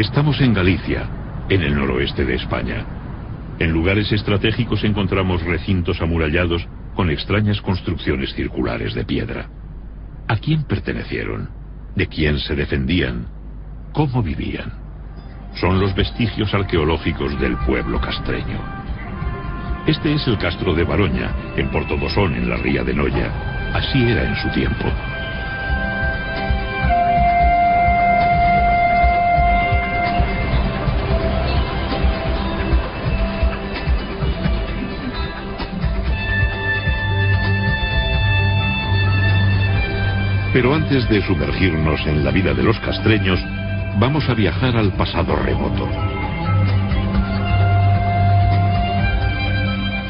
Estamos en Galicia, en el noroeste de España. En lugares estratégicos encontramos recintos amurallados con extrañas construcciones circulares de piedra. ¿A quién pertenecieron? ¿De quién se defendían? ¿Cómo vivían? Son los vestigios arqueológicos del pueblo castreño. Este es el castro de Baroña, en Portodosón, en la ría de Noia. Así era en su tiempo. Pero antes de sumergirnos en la vida de los castreños, vamos a viajar al pasado remoto.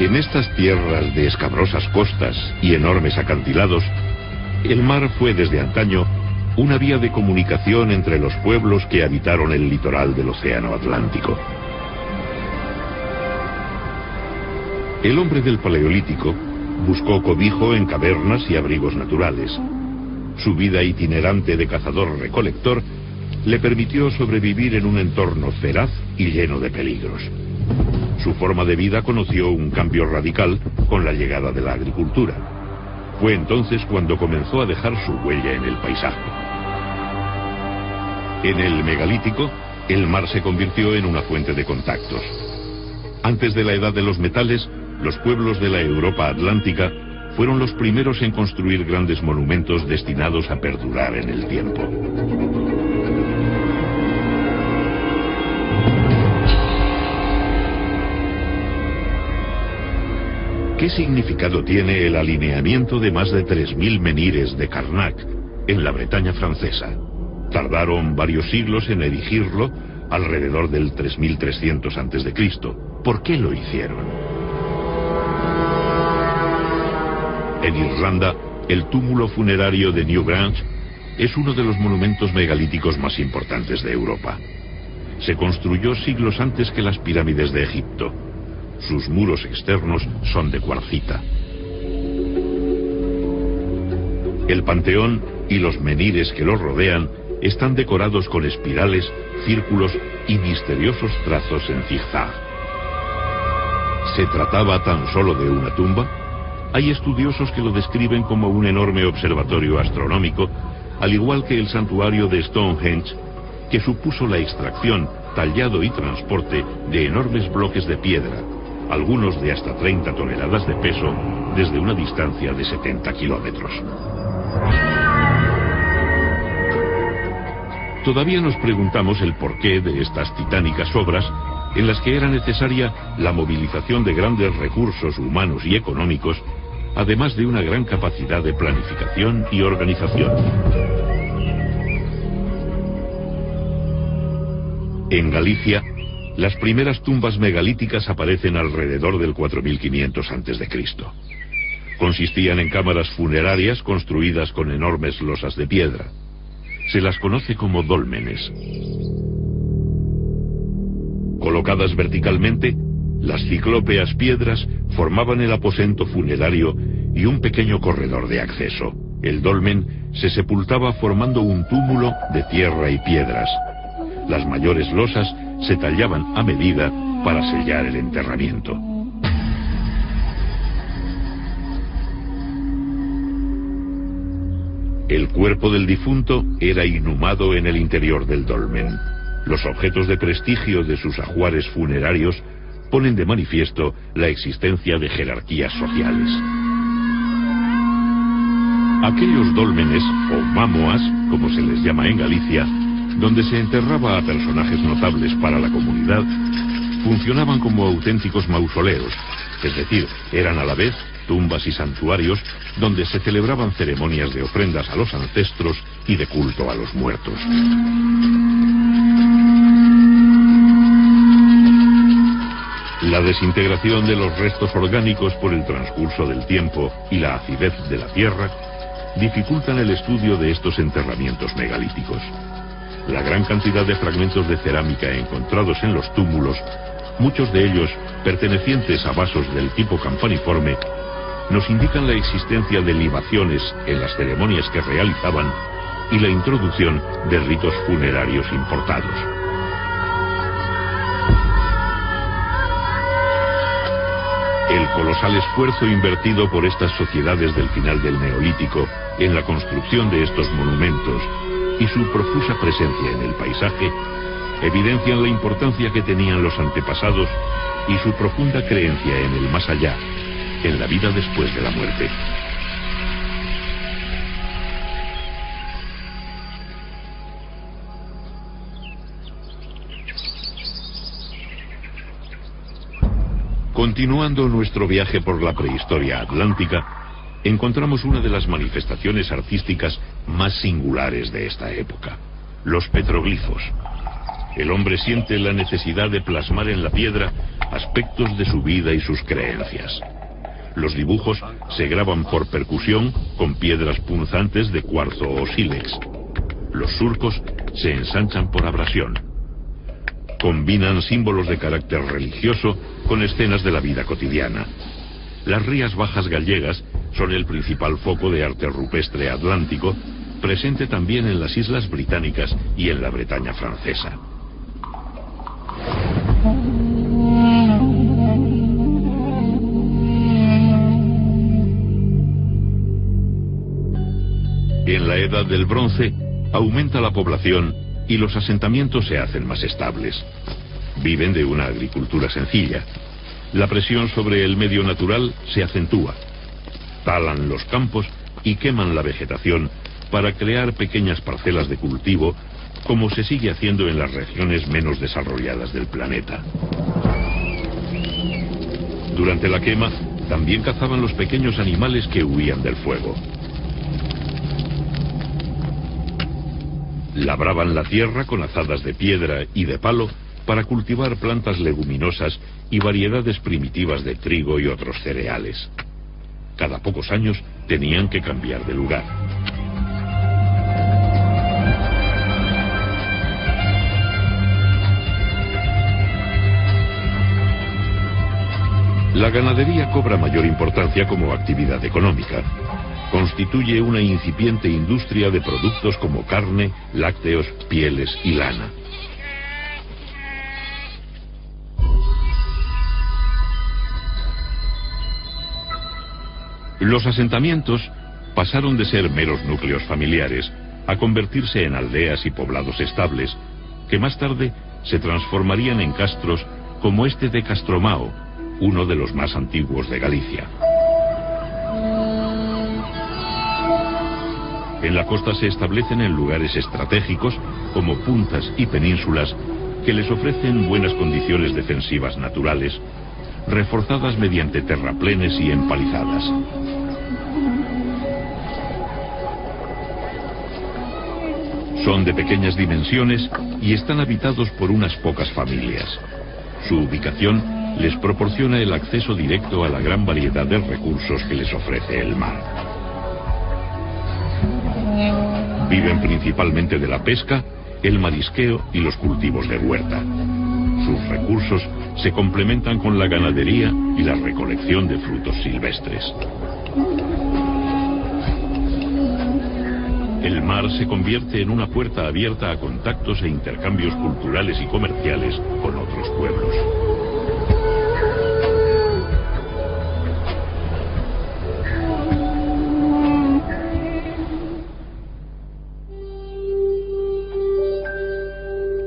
En estas tierras de escabrosas costas y enormes acantilados, el mar fue desde antaño una vía de comunicación entre los pueblos que habitaron el litoral del Océano Atlántico. El hombre del Paleolítico buscó cobijo en cavernas y abrigos naturales. Su vida itinerante de cazador-recolector le permitió sobrevivir en un entorno feraz y lleno de peligros. Su forma de vida conoció un cambio radical con la llegada de la agricultura. Fue entonces cuando comenzó a dejar su huella en el paisaje. En el megalítico, el mar se convirtió en una fuente de contactos. Antes de la edad de los metales, los pueblos de la Europa atlántica fueron los primeros en construir grandes monumentos destinados a perdurar en el tiempo. ¿Qué significado tiene el alineamiento de más de 3000 menhires de Carnac en la Bretaña francesa? Tardaron varios siglos en erigirlo, alrededor del 3300 a.C. ¿Por qué lo hicieron? En Irlanda, el túmulo funerario de Newgrange es uno de los monumentos megalíticos más importantes de Europa. Se construyó siglos antes que las pirámides de Egipto. Sus muros externos son de cuarcita. El panteón y los menhires que lo rodean están decorados con espirales, círculos y misteriosos trazos en zigzag. ¿Se trataba tan solo de una tumba? Hay estudiosos que lo describen como un enorme observatorio astronómico, al igual que el santuario de Stonehenge, que supuso la extracción, tallado y transporte de enormes bloques de piedra, algunos de hasta 30 toneladas de peso, desde una distancia de 70 kilómetros. Todavía nos preguntamos el porqué de estas titánicas obras, en las que era necesaria la movilización de grandes recursos humanos y económicos, además de una gran capacidad de planificación y organización. En Galicia, las primeras tumbas megalíticas aparecen alrededor del 4500 a.C. Consistían en cámaras funerarias construidas con enormes losas de piedra. Se las conoce como dólmenes. Colocadas verticalmente, las ciclópeas piedras formaban el aposento funerario y un pequeño corredor de acceso. El dolmen se sepultaba formando un túmulo de tierra y piedras. Las mayores losas se tallaban a medida para sellar el enterramiento. El cuerpo del difunto era inhumado en el interior del dolmen. Los objetos de prestigio de sus ajuares funerarios ponen de manifiesto la existencia de jerarquías sociales. Aquellos dólmenes, o mámoas, como se les llama en Galicia, donde se enterraba a personajes notables para la comunidad, funcionaban como auténticos mausoleos, es decir, eran a la vez tumbas y santuarios donde se celebraban ceremonias de ofrendas a los ancestros y de culto a los muertos. La desintegración de los restos orgánicos por el transcurso del tiempo y la acidez de la tierra dificultan el estudio de estos enterramientos megalíticos. La gran cantidad de fragmentos de cerámica encontrados en los túmulos, muchos de ellos pertenecientes a vasos del tipo campaniforme, nos indican la existencia de libaciones en las ceremonias que realizaban y la introducción de ritos funerarios importados. El colosal esfuerzo invertido por estas sociedades del final del Neolítico en la construcción de estos monumentos y su profusa presencia en el paisaje evidencian la importancia que tenían los antepasados y su profunda creencia en el más allá, en la vida después de la muerte. Continuando nuestro viaje por la prehistoria atlántica, encontramos una de las manifestaciones artísticas más singulares de esta época: los petroglifos. El hombre siente la necesidad de plasmar en la piedra aspectos de su vida y sus creencias. Los dibujos se graban por percusión con piedras punzantes de cuarzo o sílex. Los surcos se ensanchan por abrasión. Combinan símbolos de carácter religioso con escenas de la vida cotidiana. Las Rías Bajas gallegas son el principal foco de arte rupestre atlántico, presente también en las Islas Británicas y en la Bretaña francesa. En la Edad del Bronce aumenta la población y los asentamientos se hacen más estables. Viven de una agricultura sencilla. La presión sobre el medio natural se acentúa. Talan los campos y queman la vegetación para crear pequeñas parcelas de cultivo, como se sigue haciendo en las regiones menos desarrolladas del planeta. Durante la quema, también cazaban los pequeños animales que huían del fuego. Labraban la tierra con azadas de piedra y de palo para cultivar plantas leguminosas y variedades primitivas de trigo y otros cereales. Cada pocos años tenían que cambiar de lugar. La ganadería cobra mayor importancia como actividad económica. Constituye una incipiente industria de productos como carne, lácteos, pieles y lana. Los asentamientos pasaron de ser meros núcleos familiares a convertirse en aldeas y poblados estables, que más tarde se transformarían en castros como este de Castromao, uno de los más antiguos de Galicia. En la costa se establecen en lugares estratégicos como puntas y penínsulas que les ofrecen buenas condiciones defensivas naturales, reforzadas mediante terraplenes y empalizadas. Son de pequeñas dimensiones y están habitados por unas pocas familias. Su ubicación les proporciona el acceso directo a la gran variedad de recursos que les ofrece el mar. Viven principalmente de la pesca, el marisqueo y los cultivos de huerta. Sus recursos se complementan con la ganadería y la recolección de frutos silvestres. El mar se convierte en una puerta abierta a contactos e intercambios culturales y comerciales con otros pueblos.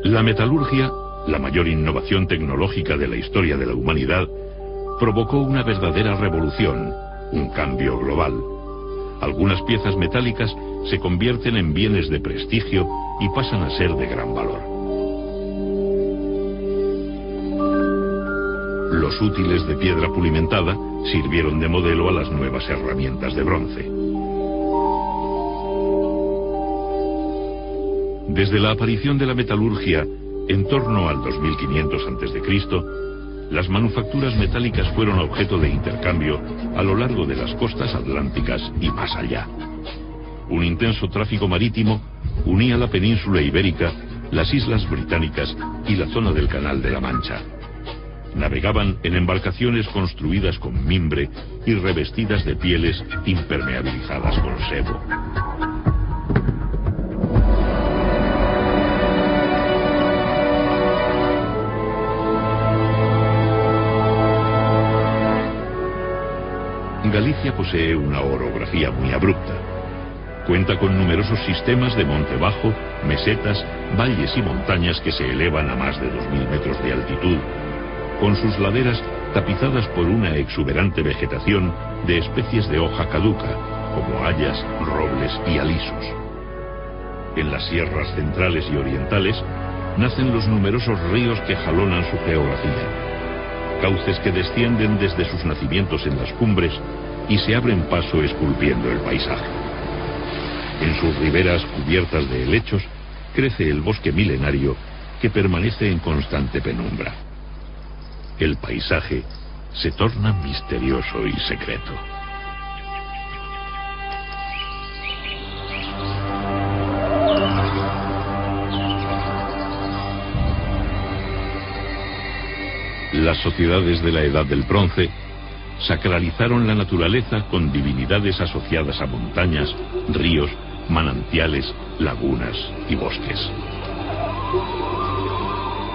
La metalurgia, la mayor innovación tecnológica de la historia de la humanidad, provocó una verdadera revolución, un cambio global. Algunas piezas metálicas se convierten en bienes de prestigio y pasan a ser de gran valor. Los útiles de piedra pulimentada sirvieron de modelo a las nuevas herramientas de bronce. Desde la aparición de la metalurgia, en torno al 2500 a.C., las manufacturas metálicas fueron objeto de intercambio a lo largo de las costas atlánticas y más allá. Un intenso tráfico marítimo unía la península ibérica, las islas británicas y la zona del Canal de la Mancha. Navegaban en embarcaciones construidas con mimbre y revestidas de pieles impermeabilizadas con sebo. Galicia posee una orografía muy abrupta. Cuenta con numerosos sistemas de monte bajo, mesetas, valles y montañas que se elevan a más de 2000 metros de altitud, con sus laderas tapizadas por una exuberante vegetación de especies de hoja caduca, como hayas, robles y alisos. En las sierras centrales y orientales nacen los numerosos ríos que jalonan su geografía, cauces que descienden desde sus nacimientos en las cumbres y se abren paso esculpiendo el paisaje. En sus riberas cubiertas de helechos crece el bosque milenario que permanece en constante penumbra. El paisaje se torna misterioso y secreto. Las sociedades de la Edad del Bronce sacralizaron la naturaleza con divinidades asociadas a montañas, ríos, manantiales, lagunas y bosques.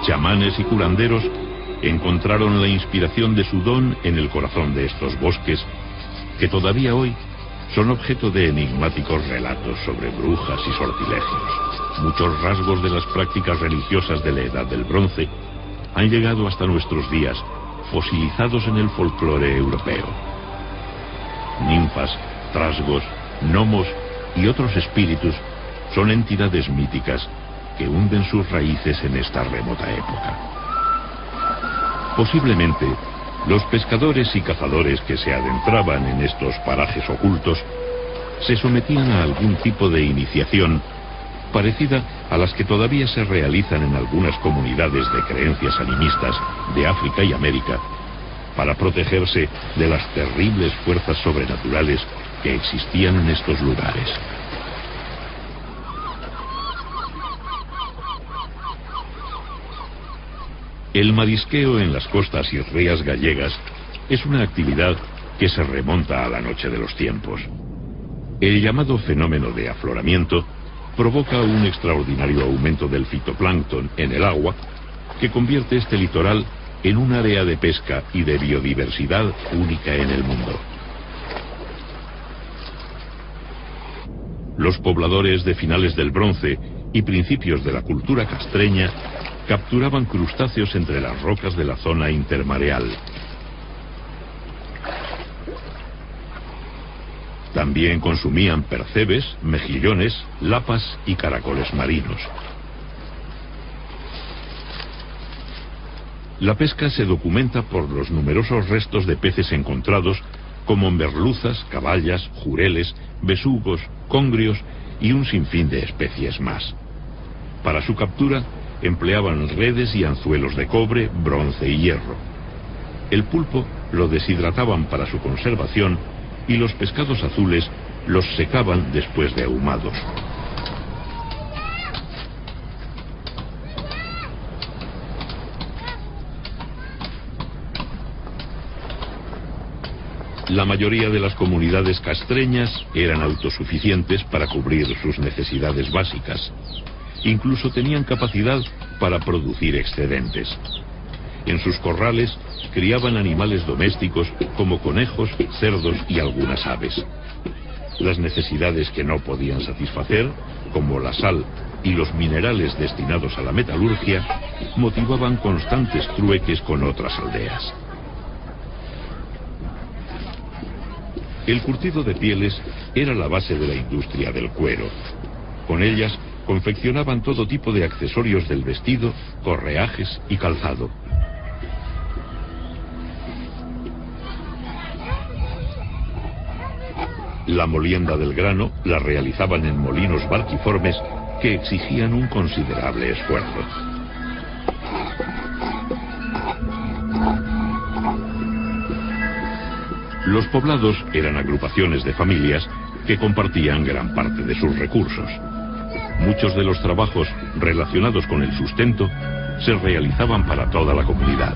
Chamanes y curanderos encontraron la inspiración de su don en el corazón de estos bosques, que todavía hoy son objeto de enigmáticos relatos sobre brujas y sortilegios. Muchos rasgos de las prácticas religiosas de la Edad del Bronce han llegado hasta nuestros días, fosilizados en el folclore europeo. Ninfas, trasgos, gnomos y otros espíritus son entidades míticas que hunden sus raíces en esta remota época. Posiblemente, los pescadores y cazadores que se adentraban en estos parajes ocultos se sometían a algún tipo de iniciación parecida a las que todavía se realizan en algunas comunidades de creencias animistas de África y América, para protegerse de las terribles fuerzas sobrenaturales que existían en estos lugares. El marisqueo en las costas y rías gallegas es una actividad que se remonta a la noche de los tiempos. El llamado fenómeno de afloramiento provoca un extraordinario aumento del fitoplancton en el agua, que convierte este litoral en un área de pesca y de biodiversidad única en el mundo. Los pobladores de finales del Bronce y principios de la cultura castreña capturaban crustáceos entre las rocas de la zona intermareal. También consumían percebes, mejillones, lapas y caracoles marinos. La pesca se documenta por los numerosos restos de peces encontrados, como merluzas, caballas, jureles, besugos, congrios y un sinfín de especies más. Para su captura empleaban redes y anzuelos de cobre, bronce y hierro. El pulpo lo deshidrataban para su conservación y los pescados azules los secaban después de ahumados. La mayoría de las comunidades castreñas eran autosuficientes para cubrir sus necesidades básicas. Incluso tenían capacidad para producir excedentes. En sus corrales criaban animales domésticos como conejos, cerdos y algunas aves. Las necesidades que no podían satisfacer, como la sal y los minerales destinados a la metalurgia, motivaban constantes trueques con otras aldeas. El curtido de pieles era la base de la industria del cuero. Con ellas confeccionaban todo tipo de accesorios del vestido, correajes y calzado. La molienda del grano la realizaban en molinos barquiformes que exigían un considerable esfuerzo. Los poblados eran agrupaciones de familias que compartían gran parte de sus recursos. Muchos de los trabajos relacionados con el sustento se realizaban para toda la comunidad.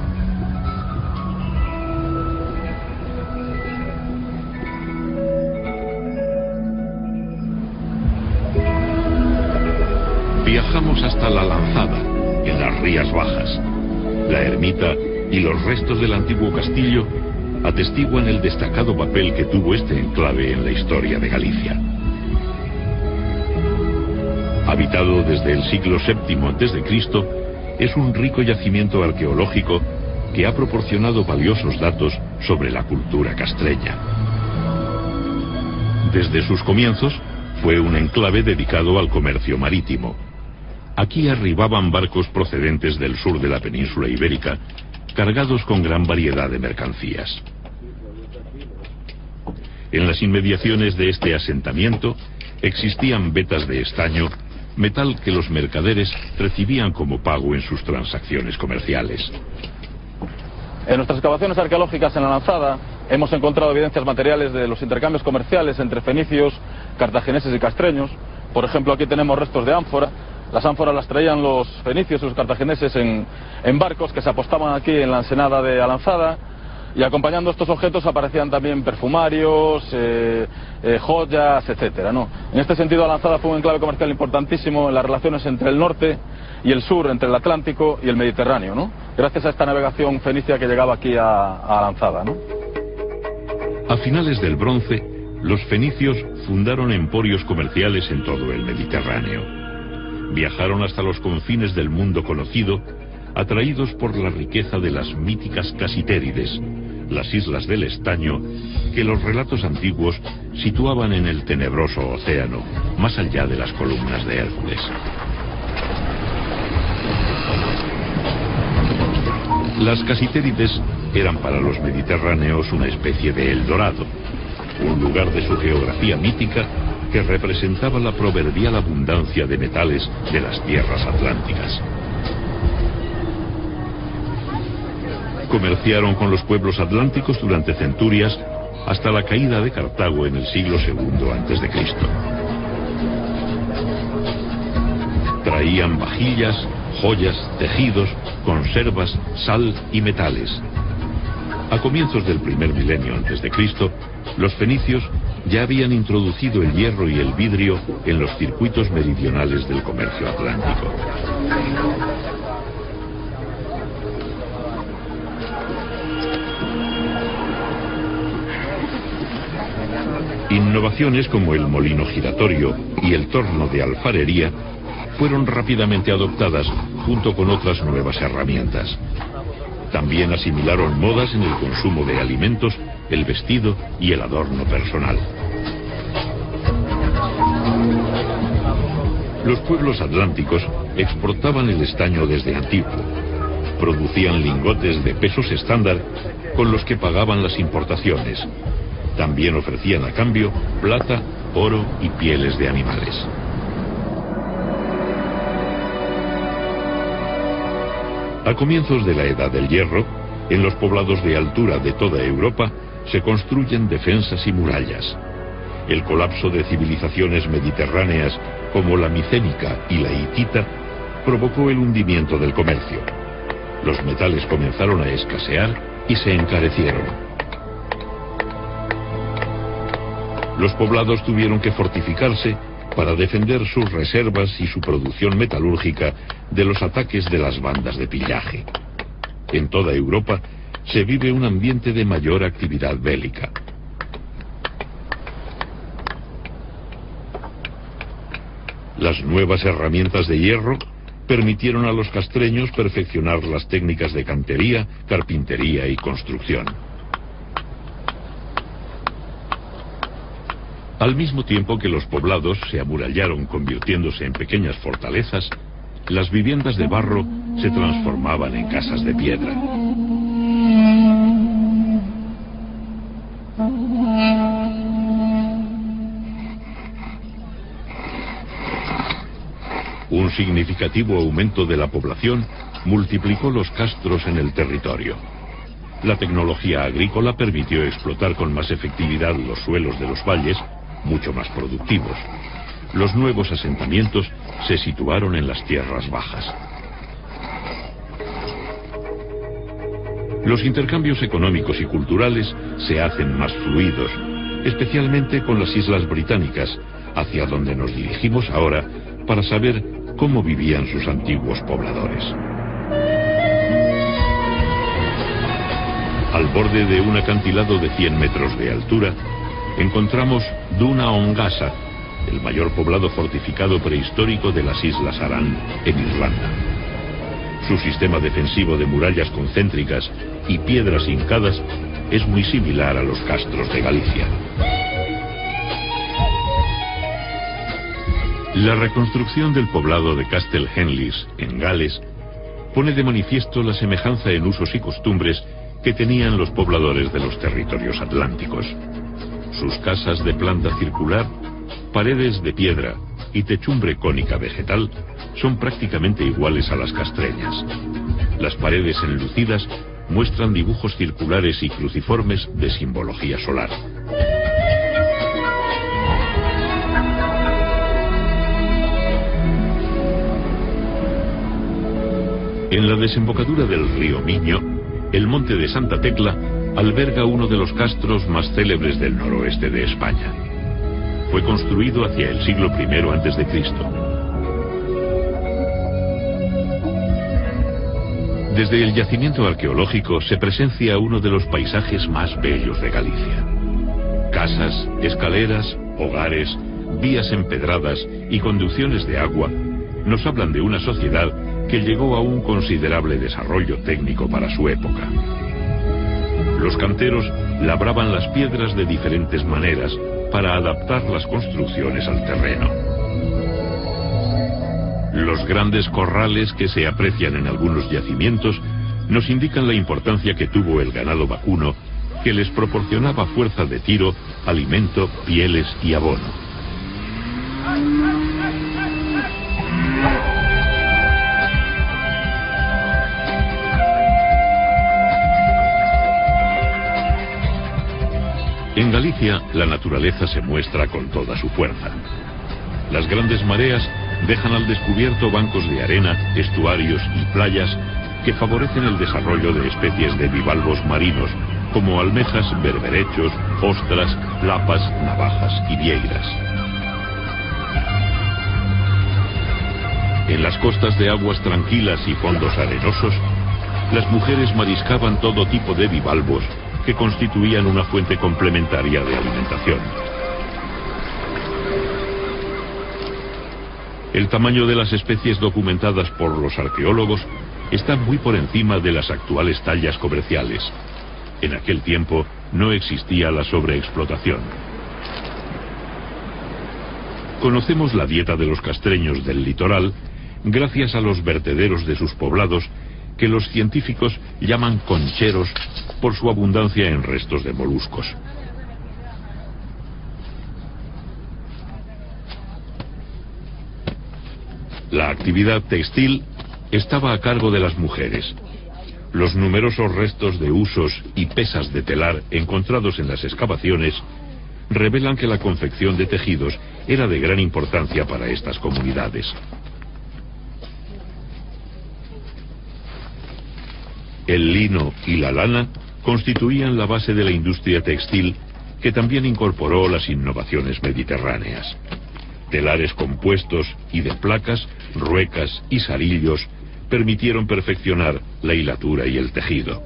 Viajamos hasta La Lanzada, en las Rías Bajas. La ermita y los restos del antiguo castillo atestiguan el destacado papel que tuvo este enclave en la historia de Galicia. Habitado desde el siglo VII a.C., es un rico yacimiento arqueológico que ha proporcionado valiosos datos sobre la cultura castreña. Desde sus comienzos, fue un enclave dedicado al comercio marítimo. Aquí arribaban barcos procedentes del sur de la península ibérica, cargados con gran variedad de mercancías. En las inmediaciones de este asentamiento existían vetas de estaño, metal que los mercaderes recibían como pago en sus transacciones comerciales. En nuestras excavaciones arqueológicas en la Lanzada hemos encontrado evidencias materiales de los intercambios comerciales entre fenicios, cartagineses y castreños. Por ejemplo, aquí tenemos restos de ánfora. Las ánforas las traían los fenicios y los cartagineses en barcos que se apostaban aquí en la ensenada de Alanzada, y acompañando estos objetos aparecían también perfumarios, joyas, etcétera, ¿no? En este sentido, Alanzada fue un enclave comercial importantísimo en las relaciones entre el norte y el sur, entre el Atlántico y el Mediterráneo, ¿no? Gracias a esta navegación fenicia que llegaba aquí a Alanzada, ¿no? A finales del Bronce, los fenicios fundaron emporios comerciales en todo el Mediterráneo. Viajaron hasta los confines del mundo conocido, atraídos por la riqueza de las míticas Casitérides, las islas del estaño, que los relatos antiguos situaban en el tenebroso océano, más allá de las columnas de Hércules. Las Casitérides eran para los mediterráneos una especie de Eldorado, un lugar de su geografía mítica que representaba la proverbial abundancia de metales de las tierras atlánticas. Comerciaron con los pueblos atlánticos durante centurias hasta la caída de Cartago en el siglo II a.C. Traían vajillas, joyas, tejidos, conservas, sal y metales. A comienzos del primer milenio a.C., los fenicios ya habían introducido el hierro y el vidrio en los circuitos meridionales del comercio atlántico. Innovaciones como el molino giratorio y el torno de alfarería fueron rápidamente adoptadas junto con otras nuevas herramientas. También asimilaron modas en el consumo de alimentos, el vestido y el adorno personal. Los pueblos atlánticos exportaban el estaño desde antiguo. Producían lingotes de pesos estándar con los que pagaban las importaciones. También ofrecían a cambio plata, oro y pieles de animales. A comienzos de la Edad del Hierro, en los poblados de altura de toda Europa, se construyen defensas y murallas. El colapso de civilizaciones mediterráneas como la micénica y la hitita provocó el hundimiento del comercio. Los metales comenzaron a escasear y se encarecieron. Los poblados tuvieron que fortificarse para defender sus reservas y su producción metalúrgica de los ataques de las bandas de pillaje. En toda Europa se vive un ambiente de mayor actividad bélica. Las nuevas herramientas de hierro permitieron a los castreños perfeccionar las técnicas de cantería, carpintería y construcción. Al mismo tiempo que los poblados se amurallaron convirtiéndose en pequeñas fortalezas, las viviendas de barro se transformaban en casas de piedra. Un significativo aumento de la población multiplicó los castros en el territorio. La tecnología agrícola permitió explotar con más efectividad los suelos de los valles, mucho más productivos. Los nuevos asentamientos se situaron en las tierras bajas. Los intercambios económicos y culturales se hacen más fluidos, especialmente con las islas británicas, hacia donde nos dirigimos ahora para saber cómo vivían sus antiguos pobladores. Al borde de un acantilado de 100 metros de altura, encontramos Duna Ongasa, el mayor poblado fortificado prehistórico de las Islas Aran, en Irlanda. Su sistema defensivo de murallas concéntricas y piedras hincadas es muy similar a los castros de Galicia. La reconstrucción del poblado de Castle Henleys, en Gales, pone de manifiesto la semejanza en usos y costumbres que tenían los pobladores de los territorios atlánticos. Sus casas de planta circular, paredes de piedra y techumbre cónica vegetal son prácticamente iguales a las castreñas. Las paredes enlucidas muestran dibujos circulares y cruciformes de simbología solar. En la desembocadura del río Miño, el monte de Santa Tecla alberga uno de los castros más célebres del noroeste de España. Fue construido hacia el siglo I a.C. Desde el yacimiento arqueológico se presencia uno de los paisajes más bellos de Galicia. Casas, escaleras, hogares, vías empedradas y conducciones de agua nos hablan de una sociedad que llegó a un considerable desarrollo técnico para su época. Los canteros labraban las piedras de diferentes maneras para adaptar las construcciones al terreno. Los grandes corrales que se aprecian en algunos yacimientos nos indican la importancia que tuvo el ganado vacuno, que les proporcionaba fuerza de tiro, alimento, pieles y abono. En Galicia, la naturaleza se muestra con toda su fuerza. Las grandes mareas dejan al descubierto bancos de arena, estuarios y playas que favorecen el desarrollo de especies de bivalvos marinos, como almejas, berberechos, ostras, lapas, navajas y vieiras. En las costas de aguas tranquilas y fondos arenosos, las mujeres mariscaban todo tipo de bivalvos que constituían una fuente complementaria de alimentación. El tamaño de las especies documentadas por los arqueólogos está muy por encima de las actuales tallas comerciales. En aquel tiempo no existía la sobreexplotación. Conocemos la dieta de los castreños del litoral gracias a los vertederos de sus poblados, que los científicos llaman concheros por su abundancia en restos de moluscos. La actividad textil estaba a cargo de las mujeres. Los numerosos restos de husos y pesas de telar encontrados en las excavaciones revelan que la confección de tejidos era de gran importancia para estas comunidades. El lino y la lana constituían la base de la industria textil, que también incorporó las innovaciones mediterráneas. Telares compuestos y de placas, ruecas y sarillos permitieron perfeccionar la hilatura y el tejido.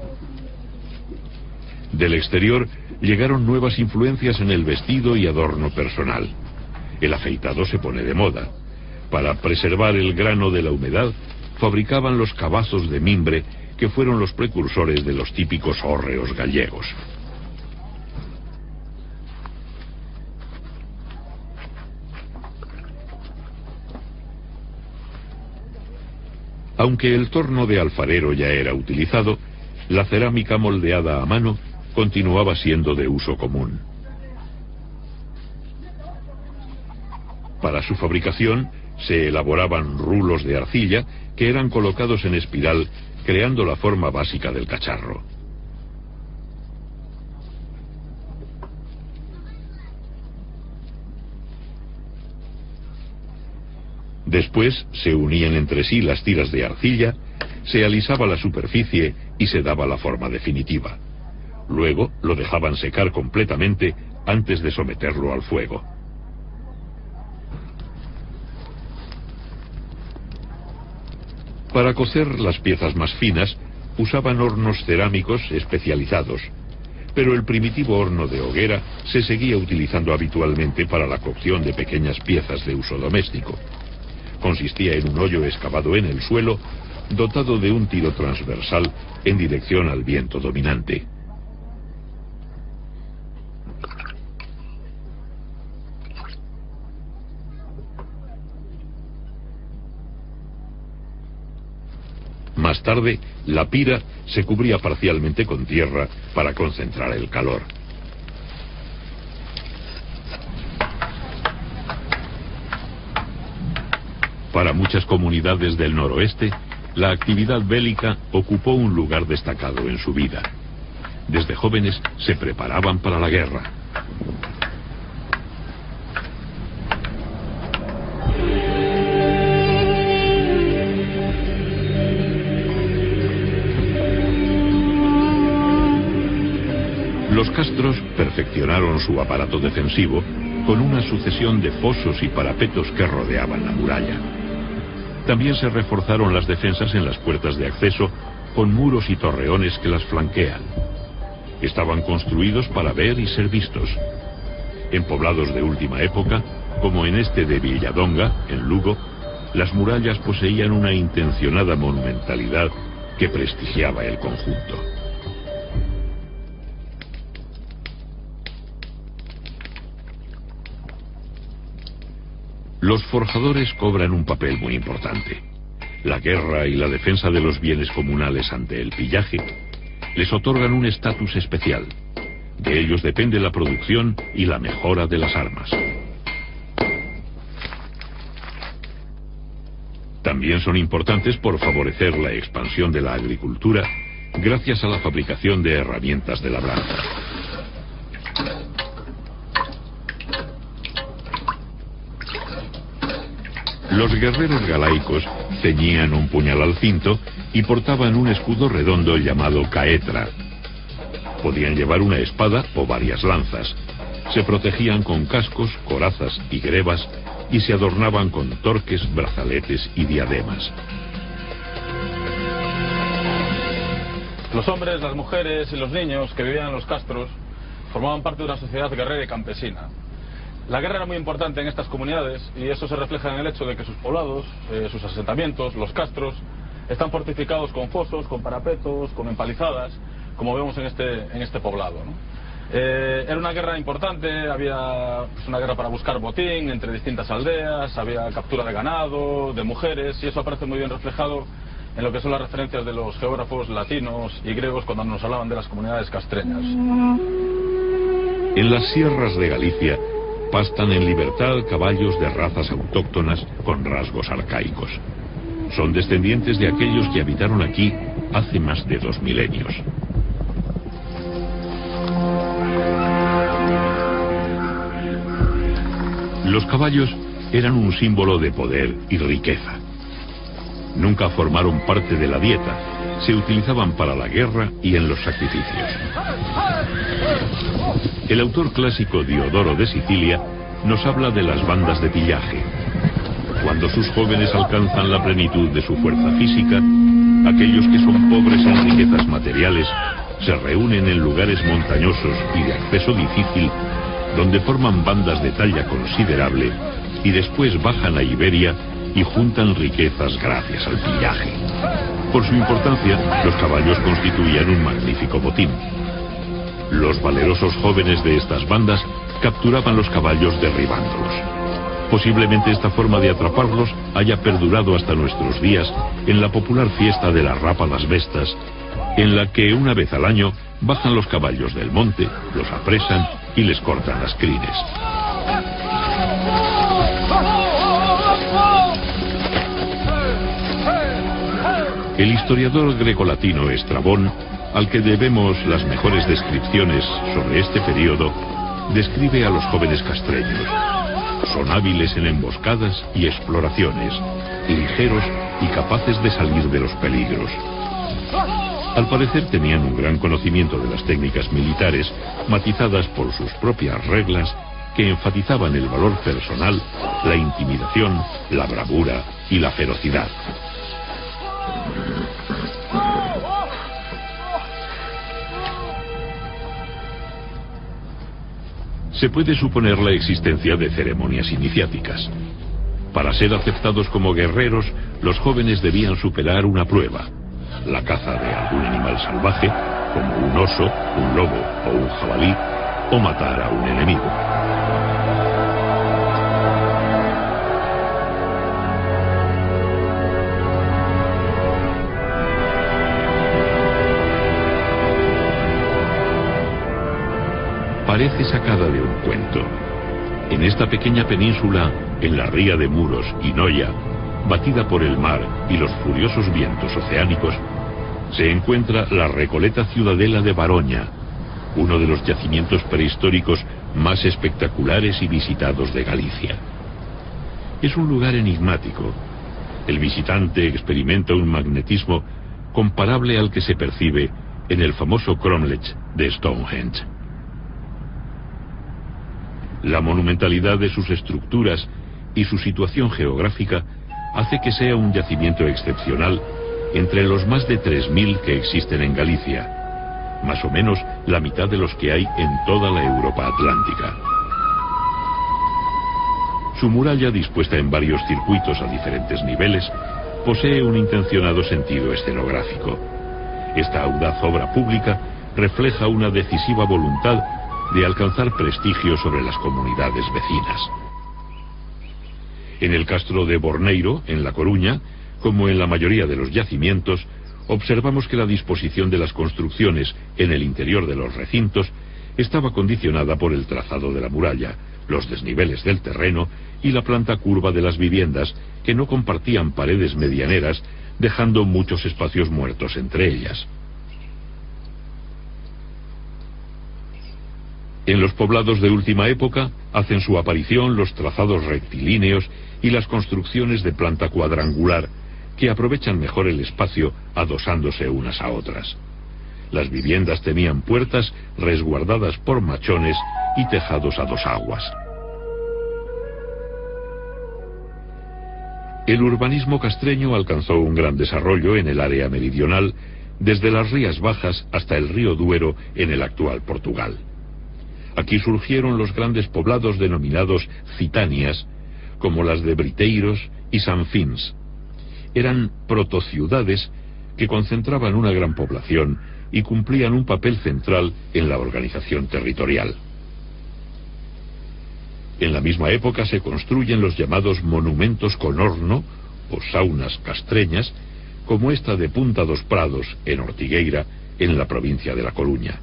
Del exterior llegaron nuevas influencias en el vestido y adorno personal. El afeitado se pone de moda. Para preservar el grano de la humedad, fabricaban los cabazos de mimbre, que fueron los precursores de los típicos hórreos gallegos. Aunque el torno de alfarero ya era utilizado, la cerámica moldeada a mano continuaba siendo de uso común. Para su fabricación se elaboraban rulos de arcilla que eran colocados en espiral, creando la forma básica del cacharro. Después se unían entre sí las tiras de arcilla, se alisaba la superficie y se daba la forma definitiva. Luego lo dejaban secar completamente antes de someterlo al fuego. Para cocer las piezas más finas, usaban hornos cerámicos especializados, pero el primitivo horno de hoguera se seguía utilizando habitualmente para la cocción de pequeñas piezas de uso doméstico. Consistía en un hoyo excavado en el suelo, dotado de un tiro transversal en dirección al viento dominante. Más tarde, la pira se cubría parcialmente con tierra para concentrar el calor. Para muchas comunidades del noroeste, la actividad bélica ocupó un lugar destacado en su vida. Desde jóvenes se preparaban para la guerra. Los castros perfeccionaron su aparato defensivo con una sucesión de fosos y parapetos que rodeaban la muralla. También se reforzaron las defensas en las puertas de acceso con muros y torreones que las flanquean. Estaban construidos para ver y ser vistos. En poblados de última época, como en este de Villadonga, en Lugo, las murallas poseían una intencionada monumentalidad que prestigiaba el conjunto. Los forjadores cobran un papel muy importante. La guerra y la defensa de los bienes comunales ante el pillaje les otorgan un estatus especial. De ellos depende la producción y la mejora de las armas. También son importantes por favorecer la expansión de la agricultura gracias a la fabricación de herramientas de labranza. Los guerreros galaicos ceñían un puñal al cinto y portaban un escudo redondo llamado caetra. Podían llevar una espada o varias lanzas. Se protegían con cascos, corazas y grebas y se adornaban con torques, brazaletes y diademas. Los hombres, las mujeres y los niños que vivían en los castros formaban parte de una sociedad guerrera y campesina. La guerra era muy importante en estas comunidades y eso se refleja en el hecho de que sus poblados, sus asentamientos, los castros, están fortificados con fosos, con parapetos, con empalizadas, como vemos en este poblado, ¿no? Era una guerra importante, había una guerra para buscar botín entre distintas aldeas, había captura de ganado, de mujeres, y eso aparece muy bien reflejado en lo que son las referencias de los geógrafos latinos y griegos cuando nos hablaban de las comunidades castreñas. En las sierras de Galicia pastan en libertad caballos de razas autóctonas con rasgos arcaicos. Son descendientes de aquellos que habitaron aquí hace más de 2 milenios. Los caballos eran un símbolo de poder y riqueza. Nunca formaron parte de la dieta, se utilizaban para la guerra y en los sacrificios. El autor clásico Diodoro de Sicilia nos habla de las bandas de pillaje. Cuando sus jóvenes alcanzan la plenitud de su fuerza física, aquellos que son pobres en riquezas materiales se reúnen en lugares montañosos y de acceso difícil, donde forman bandas de talla considerable y después bajan a Iberia y juntan riquezas gracias al pillaje. Por su importancia, los caballos constituían un magnífico botín. Los valerosos jóvenes de estas bandas capturaban los caballos derribándolos. Posiblemente esta forma de atraparlos haya perdurado hasta nuestros días en la popular fiesta de la Rapa das Bestas, en la que una vez al año bajan los caballos del monte, los apresan y les cortan las crines. El historiador grecolatino Estrabón, al que debemos las mejores descripciones sobre este periodo, describe a los jóvenes castreños. Son hábiles en emboscadas y exploraciones, ligeros y capaces de salir de los peligros. Al parecer tenían un gran conocimiento de las técnicas militares, matizadas por sus propias reglas, que enfatizaban el valor personal, la intimidación, la bravura y la ferocidad. se puede suponer la existencia de ceremonias iniciáticas. Para ser aceptados como guerreros, los jóvenes debían superar una prueba: la caza de algún animal salvaje, como un oso, un lobo o un jabalí, o matar a un enemigo. Parece sacada de un cuento. En esta pequeña península, en la ría de Muros y Noia, batida por el mar y los furiosos vientos oceánicos, se encuentra la Recoleta Ciudadela de Baroña, uno de los yacimientos prehistóricos más espectaculares y visitados de Galicia. Es un lugar enigmático. El visitante experimenta un magnetismo comparable al que se percibe en el famoso cromlech de Stonehenge. La monumentalidad de sus estructuras y su situación geográfica hace que sea un yacimiento excepcional entre los más de 3.000 que existen en Galicia, más o menos la mitad de los que hay en toda la Europa atlántica. Su muralla, dispuesta en varios circuitos a diferentes niveles, posee un intencionado sentido escenográfico. Esta audaz obra pública refleja una decisiva voluntad de alcanzar prestigio sobre las comunidades vecinas. En el castro de Borneiro, en La Coruña, como en la mayoría de los yacimientos, observamos que la disposición de las construcciones en el interior de los recintos estaba condicionada por el trazado de la muralla, los desniveles del terreno y la planta curva de las viviendas, que no compartían paredes medianeras, dejando muchos espacios muertos entre ellas. En los poblados de última época hacen su aparición los trazados rectilíneos y las construcciones de planta cuadrangular, que aprovechan mejor el espacio adosándose unas a otras. Las viviendas tenían puertas resguardadas por machones y tejados a dos aguas. El urbanismo castreño alcanzó un gran desarrollo en el área meridional, desde las Rías Bajas hasta el río Duero en el actual Portugal. Aquí surgieron los grandes poblados denominados citanias, como las de Briteiros y Sanfins. Eran protociudades que concentraban una gran población y cumplían un papel central en la organización territorial. En la misma época se construyen los llamados monumentos con horno o saunas castreñas, como esta de Punta dos Prados en Ortigueira, en la provincia de La Coruña.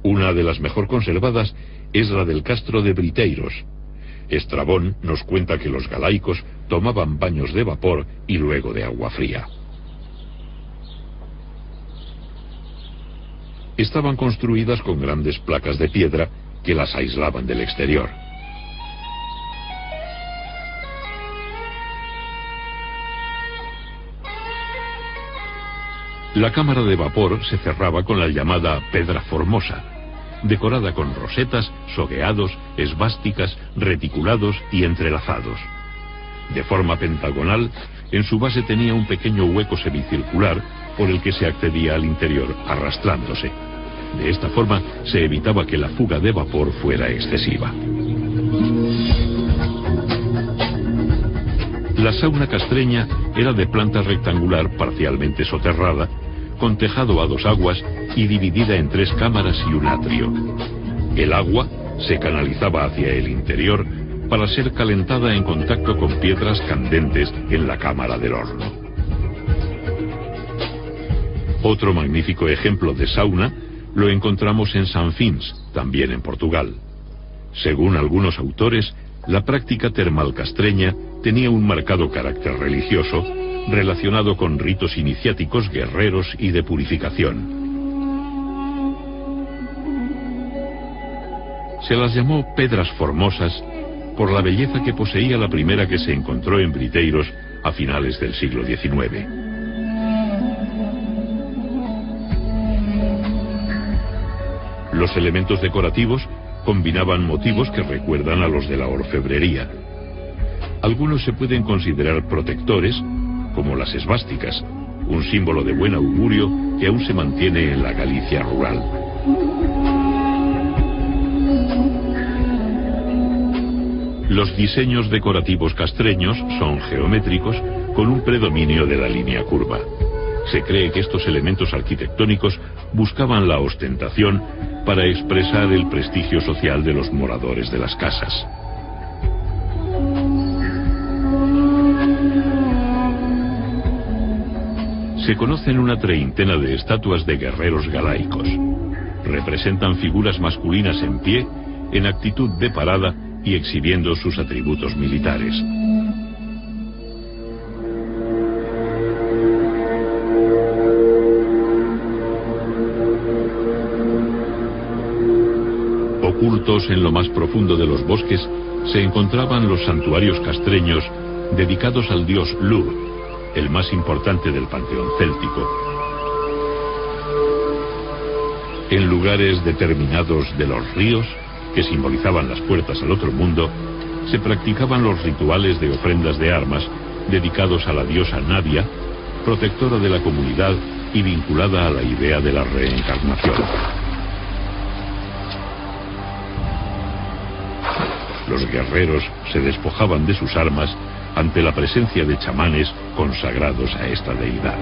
Una de las mejor conservadas es la del castro de Briteiros. Estrabón nos cuenta que los galaicos tomaban baños de vapor y luego de agua fría. Estaban construidas con grandes placas de piedra que las aislaban del exterior. La cámara de vapor se cerraba con la llamada pedra formosa, decorada con rosetas, sogueados, esvásticas, reticulados y entrelazados. De forma pentagonal, en su base tenía un pequeño hueco semicircular por el que se accedía al interior arrastrándose. De esta forma se evitaba que la fuga de vapor fuera excesiva. La sauna castreña era de planta rectangular parcialmente soterrada, con tejado a dos aguas y dividida en tres cámaras y un atrio. El agua se canalizaba hacia el interior para ser calentada en contacto con piedras candentes en la cámara del horno. Otro magnífico ejemplo de sauna lo encontramos en Sanfins, también en Portugal. Según algunos autores, la práctica termal castreña tenía un marcado carácter religioso, relacionado con ritos iniciáticos guerreros y de purificación. Se las llamó pedras formosas por la belleza que poseía la primera que se encontró en Briteiros a finales del siglo XIX. Los elementos decorativos combinaban motivos que recuerdan a los de la orfebrería. Algunos se pueden considerar protectores, como las esvásticas, un símbolo de buen augurio que aún se mantiene en la Galicia rural. Los diseños decorativos castreños son geométricos con un predominio de la línea curva. Se cree que estos elementos arquitectónicos buscaban la ostentación para expresar el prestigio social de los moradores de las casas. Se conocen una treintena de estatuas de guerreros galaicos. Representan figuras masculinas en pie, en actitud de parada y exhibiendo sus atributos militares. Ocultos en lo más profundo de los bosques se encontraban los santuarios castreños dedicados al dios Lugh, el más importante del panteón céltico. En lugares determinados de los ríos, que simbolizaban las puertas al otro mundo, se practicaban los rituales de ofrendas de armas dedicados a la diosa Nadia, protectora de la comunidad y vinculada a la idea de la reencarnación. Los guerreros se despojaban de sus armas ante la presencia de chamanes consagrados a esta deidad.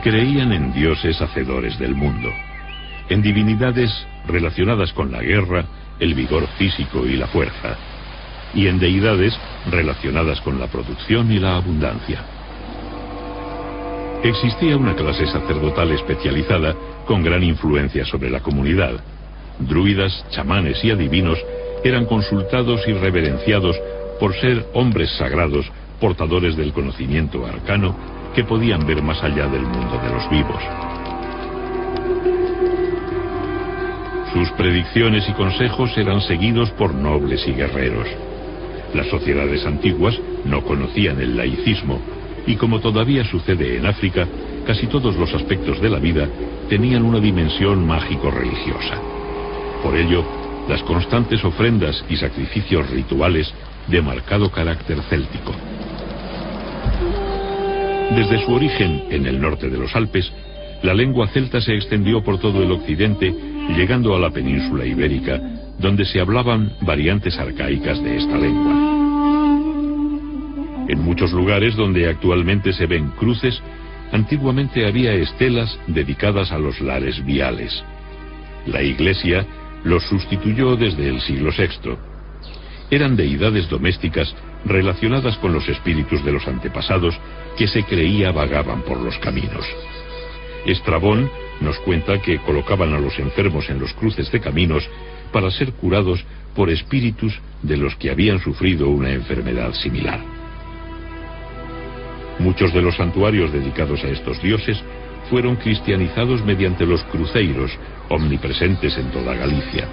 Creían en dioses hacedores del mundo, en divinidades relacionadas con la guerra, el vigor físico y la fuerza, y en deidades relacionadas con la producción y la abundancia. Existía una clase sacerdotal especializada con gran influencia sobre la comunidad. Druidas, chamanes y adivinos eran consultados y reverenciados por ser hombres sagrados, portadores del conocimiento arcano, que podían ver más allá del mundo de los vivos. Sus predicciones y consejos eran seguidos por nobles y guerreros. Las sociedades antiguas no conocían el laicismo, y como todavía sucede en África, casi todos los aspectos de la vida tenían una dimensión mágico-religiosa. Por ello, las constantes ofrendas y sacrificios rituales de marcado carácter céltico. Desde su origen en el norte de los Alpes, la lengua celta se extendió por todo el occidente, llegando a la península ibérica, donde se hablaban variantes arcaicas de esta lengua. En muchos lugares donde actualmente se ven cruces, antiguamente había estelas dedicadas a los lares viales. La Iglesia los sustituyó desde el siglo VI. Eran deidades domésticas relacionadas con los espíritus de los antepasados que se creía vagaban por los caminos. Estrabón nos cuenta que colocaban a los enfermos en los cruces de caminos para ser curados por espíritus de los que habían sufrido una enfermedad similar. Muchos de los santuarios dedicados a estos dioses fueron cristianizados mediante los cruceiros, omnipresentes en toda Galicia.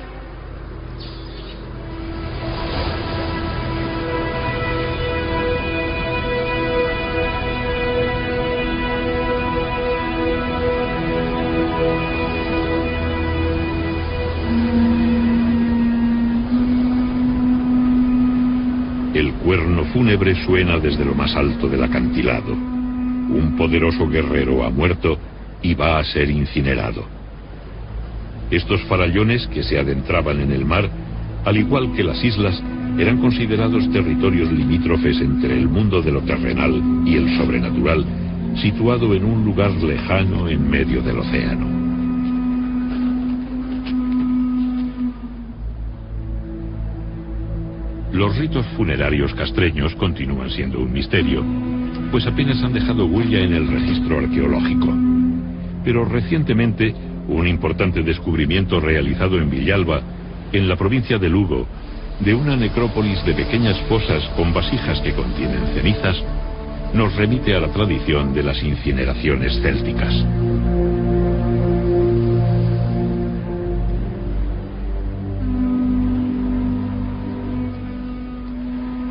El cuerno fúnebre suena desde lo más alto del acantilado. Un poderoso guerrero ha muerto y va a ser incinerado. Estos farallones que se adentraban en el mar, al igual que las islas, eran considerados territorios limítrofes entre el mundo de lo terrenal y el sobrenatural, situado en un lugar lejano en medio del océano. Los ritos funerarios castreños continúan siendo un misterio, pues apenas han dejado huella en el registro arqueológico. Pero recientemente, un importante descubrimiento realizado en Villalba, en la provincia de Lugo, de una necrópolis de pequeñas fosas con vasijas que contienen cenizas, nos remite a la tradición de las incineraciones célticas.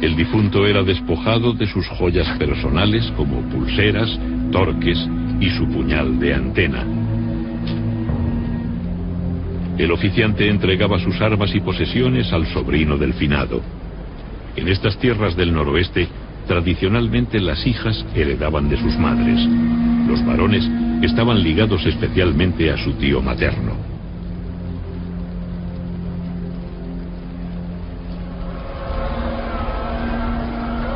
El difunto era despojado de sus joyas personales como pulseras, torques y su puñal de antena. El oficiante entregaba sus armas y posesiones al sobrino del finado. En estas tierras del noroeste, tradicionalmente las hijas heredaban de sus madres. Los varones estaban ligados especialmente a su tío materno.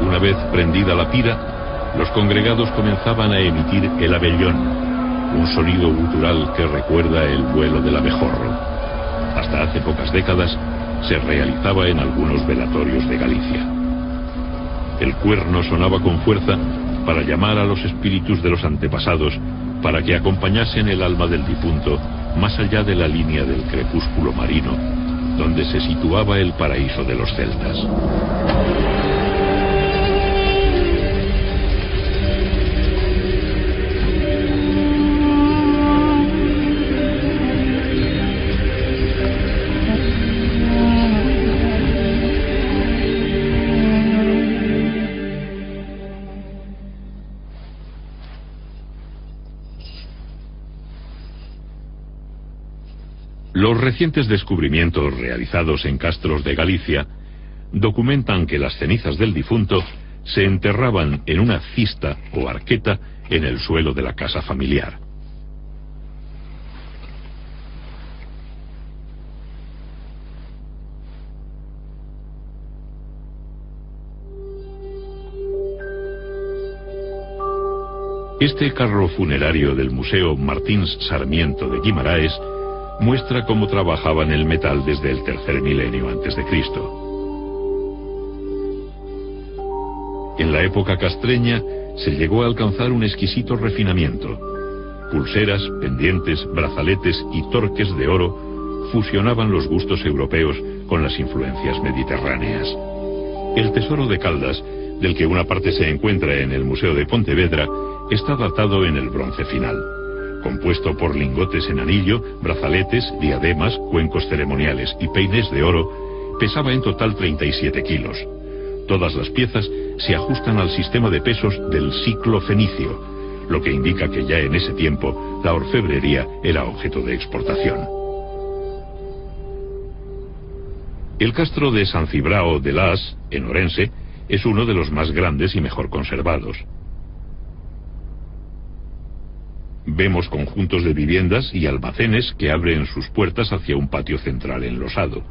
Una vez prendida la pira, los congregados comenzaban a emitir el abellón, un sonido gutural que recuerda el vuelo del abejorro. Hasta hace pocas décadas se realizaba en algunos velatorios de Galicia. El cuerno sonaba con fuerza para llamar a los espíritus de los antepasados para que acompañasen el alma del difunto más allá de la línea del crepúsculo marino, donde se situaba el paraíso de los celtas. Los recientes descubrimientos realizados en castros de Galicia documentan que las cenizas del difunto se enterraban en una cista o arqueta en el suelo de la casa familiar. Este carro funerario del Museo Martins Sarmiento de Guimaraes muestra cómo trabajaban el metal desde el tercer milenio antes de Cristo. En la época castreña se llegó a alcanzar un exquisito refinamiento. Pulseras, pendientes, brazaletes y torques de oro fusionaban los gustos europeos con las influencias mediterráneas. El tesoro de Caldas, del que una parte se encuentra en el Museo de Pontevedra, está datado en el bronce final. Compuesto por lingotes en anillo, brazaletes, diademas, cuencos ceremoniales y peines de oro, pesaba en total 37 kilos. Todas las piezas se ajustan al sistema de pesos del ciclo fenicio, lo que indica que ya en ese tiempo la orfebrería era objeto de exportación. El castro de San Cibrao de Las, en Orense, es uno de los más grandes y mejor conservados. Vemos conjuntos de viviendas y almacenes que abren sus puertas hacia un patio central enlosado.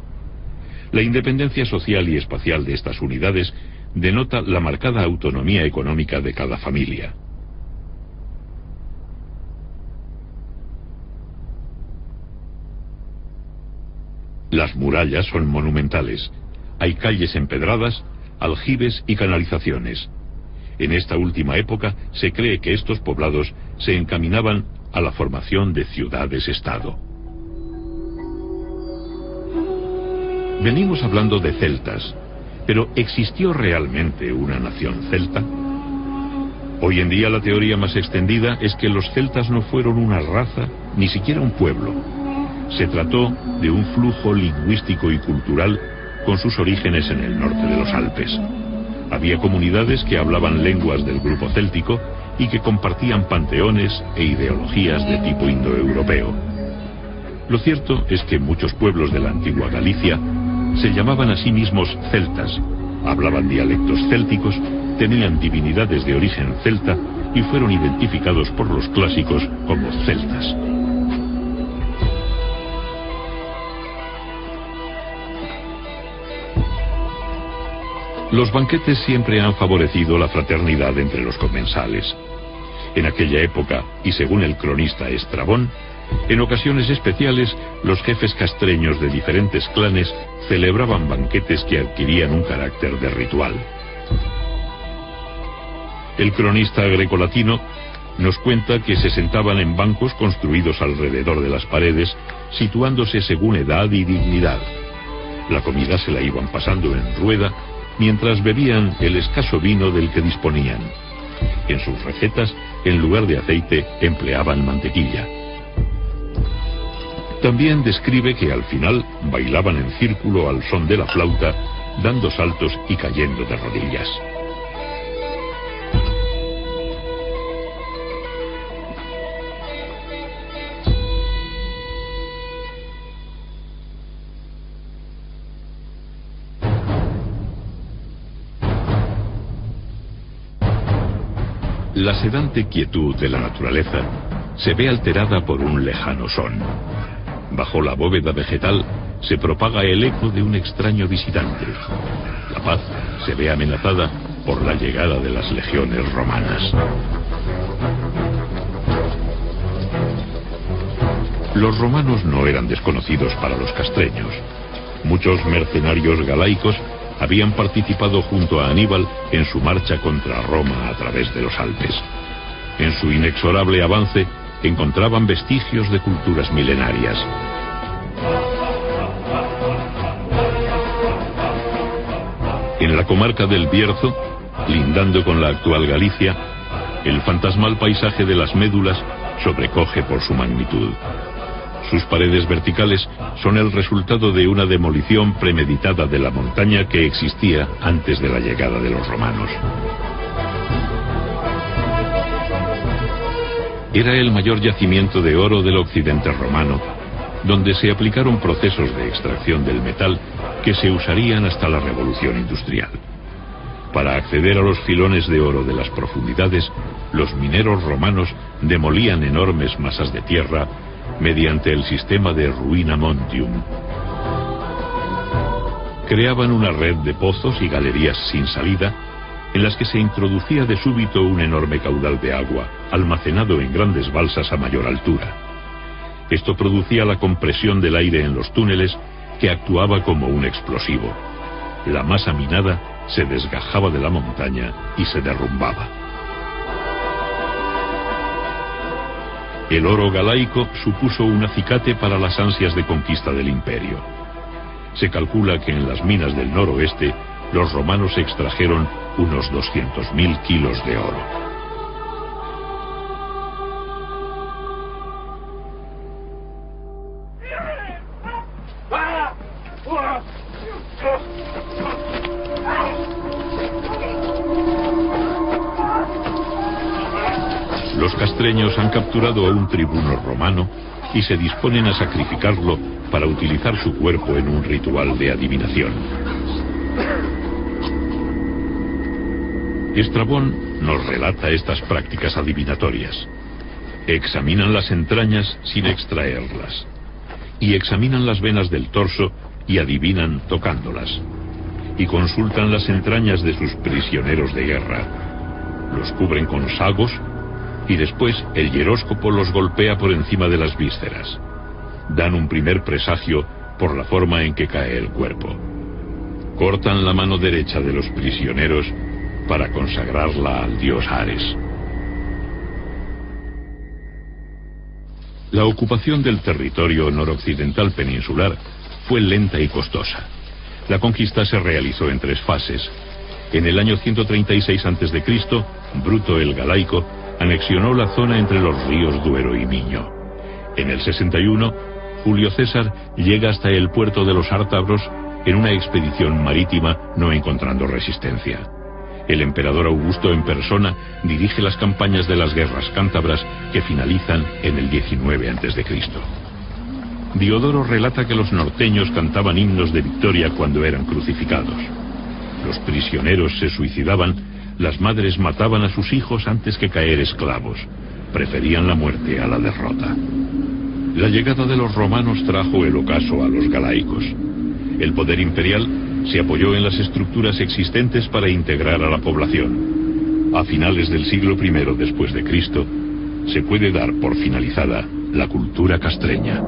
La independencia social y espacial de estas unidades denota la marcada autonomía económica de cada familia. Las murallas son monumentales. Hay calles empedradas, aljibes y canalizaciones. En esta última época se cree que estos poblados se encaminaban a la formación de ciudades-estado. Venimos hablando de celtas, pero ¿existió realmente una nación celta? Hoy en día la teoría más extendida es que los celtas no fueron una raza, ni siquiera un pueblo. Se trató de un flujo lingüístico y cultural con sus orígenes en el norte de los Alpes. Había comunidades que hablaban lenguas del grupo céltico y que compartían panteones e ideologías de tipo indoeuropeo. Lo cierto es que muchos pueblos de la antigua Galicia se llamaban a sí mismos celtas, hablaban dialectos célticos, tenían divinidades de origen celta y fueron identificados por los clásicos como celtas. Los banquetes siempre han favorecido la fraternidad entre los comensales. En aquella época, y según el cronista Estrabón, en ocasiones especiales, los jefes castreños de diferentes clanes celebraban banquetes que adquirían un carácter de ritual. El cronista grecolatino nos cuenta que se sentaban en bancos construidos alrededor de las paredes, situándose según edad y dignidad. La comida se la iban pasando en rueda, mientras bebían el escaso vino del que disponían. En sus recetas, en lugar de aceite, empleaban mantequilla. También describe que al final bailaban en círculo al son de la flauta, dando saltos y cayendo de rodillas. La sedante quietud de la naturaleza se ve alterada por un lejano son. Bajo la bóveda vegetal se propaga el eco de un extraño visitante. La paz se ve amenazada por la llegada de las legiones romanas. Los romanos no eran desconocidos para los castreños. Muchos mercenarios galaicos habían participado junto a Aníbal en su marcha contra Roma a través de los Alpes. En su inexorable avance encontraban vestigios de culturas milenarias. En la comarca del Bierzo, lindando con la actual Galicia, el fantasmal paisaje de las Médulas sobrecoge por su magnitud. Sus paredes verticales son el resultado de una demolición premeditada de la montaña que existía antes de la llegada de los romanos. Era el mayor yacimiento de oro del occidente romano, donde se aplicaron procesos de extracción del metal que se usarían hasta la Revolución Industrial. Para acceder a los filones de oro de las profundidades, los mineros romanos demolían enormes masas de tierra mediante el sistema de ruina montium. Creaban una red de pozos y galerías sin salida, en las que se introducía de súbito un enorme caudal de agua, almacenado en grandes balsas a mayor altura. Esto producía la compresión del aire en los túneles, que actuaba como un explosivo. La masa minada se desgajaba de la montaña y se derrumbaba. El oro galaico supuso un acicate para las ansias de conquista del imperio. Se calcula que en las minas del noroeste los romanos extrajeron unos 200.000 kilos de oro. Los castreños han capturado a un tribuno romano y se disponen a sacrificarlo para utilizar su cuerpo en un ritual de adivinación. Estrabón nos relata estas prácticas adivinatorias. Examinan las entrañas sin extraerlas, y examinan las venas del torso y adivinan tocándolas, y consultan las entrañas de sus prisioneros de guerra. Los cubren con sagos y después el hieróscopo los golpea por encima de las vísceras. Dan un primer presagio por la forma en que cae el cuerpo. Cortan la mano derecha de los prisioneros para consagrarla al dios Ares. La ocupación del territorio noroccidental peninsular fue lenta y costosa. La conquista se realizó en 3 fases. En el año 136 a.C., Bruto el Galaico anexionó la zona entre los ríos Duero y Miño. En el 61, Julio César llega hasta el puerto de los Ártabros en una expedición marítima, no encontrando resistencia. El emperador Augusto en persona dirige las campañas de las guerras cántabras, que finalizan en el 19 a.C. Diodoro relata que los norteños cantaban himnos de victoria cuando eran crucificados. Los prisioneros se suicidaban, las madres mataban a sus hijos antes que caer esclavos. Preferían la muerte a la derrota. La llegada de los romanos trajo el ocaso a los galaicos. El poder imperial se apoyó en las estructuras existentes para integrar a la población. A finales del siglo I después de Cristo, se puede dar por finalizada la cultura castreña.